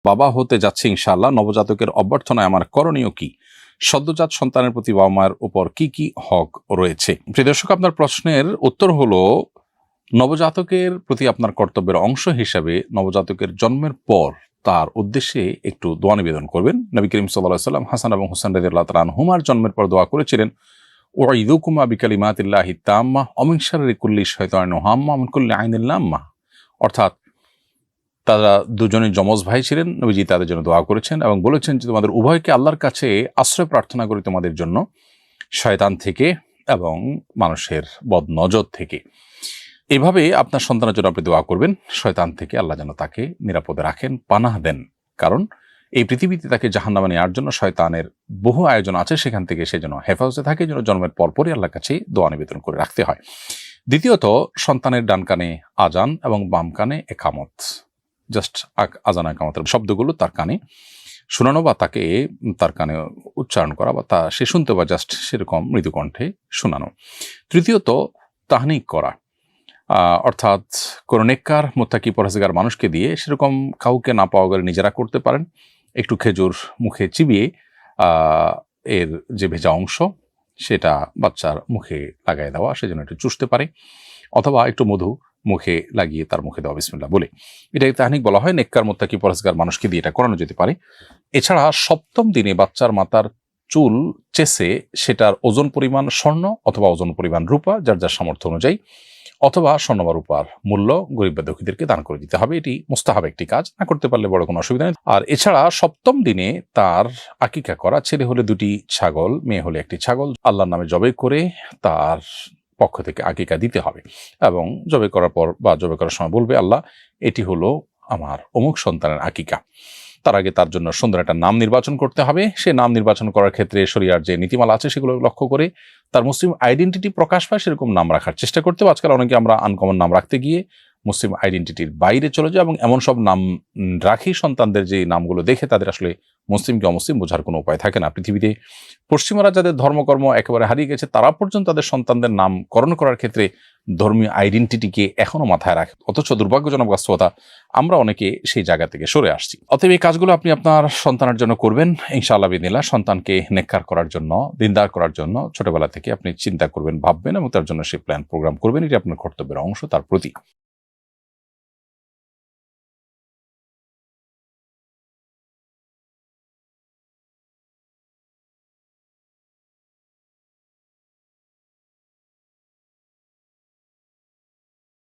বাবা হতে যাচ্ছে ইনশাআল্লাহ, নবজাতকের অভ্যর্থনায় আমার করণীয় কি? সদ্যজাত সন্তানের প্রতি বাবা মায়ের উপর কি কি হক রয়েছে? প্রিয় দর্শক, আপনার প্রশ্নের উত্তর হলো, নবজাতকের প্রতি আপনার কর্তব্যের অংশ হিসাবে নবজাতকের জন্মের পর তার উদ্দেশ্যে একটু দোয়া নিবেদন করবেন। নবী করিম সাল্লাল্লাহু আলাইহি ওয়াসাল্লাম হাসান এবং হুসাইন রাদিয়াল্লাহু তাআলা আনহুমার জন্মের পর দোয়া করেছিলেন, ওয়াইদুকুমা বিকালিমাতিল্লাহি তাম্মা ওয়া মিন শাররি কুল্লি শাইতানিন হাম্মা ওয়া মিন কুল্লি আইনিন লাম্মা। অর্থাৎ তারা দুজনেই যমজ ভাই ছিলেন। নবীজি তাদের জন্য দোয়া করেছেন এবং বলেছেন যে তোমাদের উভয়কে আল্লাহর কাছে আশ্রয় প্রার্থনা করি তোমাদের জন্য, শয়তান থেকে এবং মানুষের বদনজর থেকে। এভাবে আপনার সন্তানের জন্য আপনি দোয়া করবেন, শয়তান থেকে আল্লাহ যেন তাকে নিরাপদে রাখেন, পানাহ দেন। কারণ এই পৃথিবীতে তাকে জাহান্নামে নেওয়ার জন্য শয়তানের বহু আয়োজন আছে, সেখান থেকে সে যেন হেফাজতে থাকে, যেন জন্মের পরপরই আল্লাহর কাছে দোয়া নিবেদন করে রাখতে হয়। দ্বিতীয়ত, সন্তানের ডান কানে আজান এবং বাম কানে একামত, জাস্ট আজান একামতের শব্দগুলো তার কানে শোনানো বা তাকে তার কানে উচ্চারণ করা বা তা সে শুনতে বা জাস্ট সেরকম মৃদু কণ্ঠে শোনানো। তৃতীয়ত, তাহনিক করা, অর্থাৎ কোনো নেককার মুত্তাকি পরহেজগার মানুষকে দিয়ে, সেরকম কাউকে না পাওয়া গেলে নিজেরা করতে পারেন, একটু খেজুর মুখে চিবিয়ে এর যে ভেজা অংশ সেটা বাচ্চার মুখে লাগাই দেওয়া, সেজন্য একটু চুষতে পারে, অথবা একটু মধু মুখে লাগিয়ে তার মুখে দেওয়া বিসমিল্লাহ বলে। এটাকে তাহনিক বলা হয়। নেককার মুত্তাকি পরহেজগার মানুষকে দিয়ে এটা করানো যেতে পারে। এছাড়া সপ্তম দিনে বাচ্চার মাথার চুল চেসে সেটার ওজন পরিমাণ স্বর্ণ অথবা ওজন পরিমাণ রূপা, যার যার সামর্থ্য অনুযায়ী, অথবা স্বর্ণ বা রূপার মূল্য গরিব বা দুঃখীদেরকে দান করে দিতে হবে। এটি মুস্তাহাব একটি কাজ, না করতে পারলে বড় কোনো অসুবিধা নেই। আর এছাড়া সপ্তম দিনে তার আকিকা করা, ছেলে হলে 2টি ছাগল, মেয়ে হলে 1টি ছাগল আল্লাহর নামে জবাই করে তার পক্ষ থেকে আকিকা দিতে হবে এবং জবাই করার পর বা জবাই করার সময় বলবে, আল্লাহ এটি হলো আমার অমুক সন্তানের আকিকা। তার আগে তার জন্য সুন্দর একটা নাম নির্বাচন করতে হবে। সে নাম নির্বাচন করার ক্ষেত্রে শরিয়ার যে নীতিমালা আছে সেগুলো লক্ষ্য করে তার মুসলিম আইডেন্টিটি প্রকাশ পায় সেরকম নাম রাখার চেষ্টা করতে হবে। আজকাল অনেকে আমরা আনকমন নাম রাখতে গিয়ে মুসলিম আইডেন্টিটির বাইরে চলে যায় এবং এমন সব নাম রাখি সন্তানদের যে নামগুলো দেখে তাদের আসলে মুসলিম কি অমুসলিম বোঝার কোনো উপায় থাকে না। পৃথিবীতে পশ্চিমারা যাদের ধর্মকর্ম একেবারে হারিয়ে গেছে, তারা পর্যন্ত তাদের সন্তানদের নামকরণ করার ক্ষেত্রে ধর্মীয় আইডেন্টিটিকে এখনো মাথায় রাখে, অথচ দুর্ভাগ্যজনক বাস্তবতা আমরা অনেকে সেই জায়গা থেকে সরে আসছি। অতএব এই কাজগুলো আপনি আপনার সন্তানের জন্য করবেন ইনশাআল্লাহ বিদিনিল্লাহ। সন্তানকে নেককার করার জন্য, দিনদার করার জন্য ছোটবেলা থেকে আপনি চিন্তা করবেন, ভাববেন এবং তার জন্য সেই প্ল্যান প্রোগ্রাম করবেন। এটি আপনার কর্তব্যের অংশ তার প্রতি।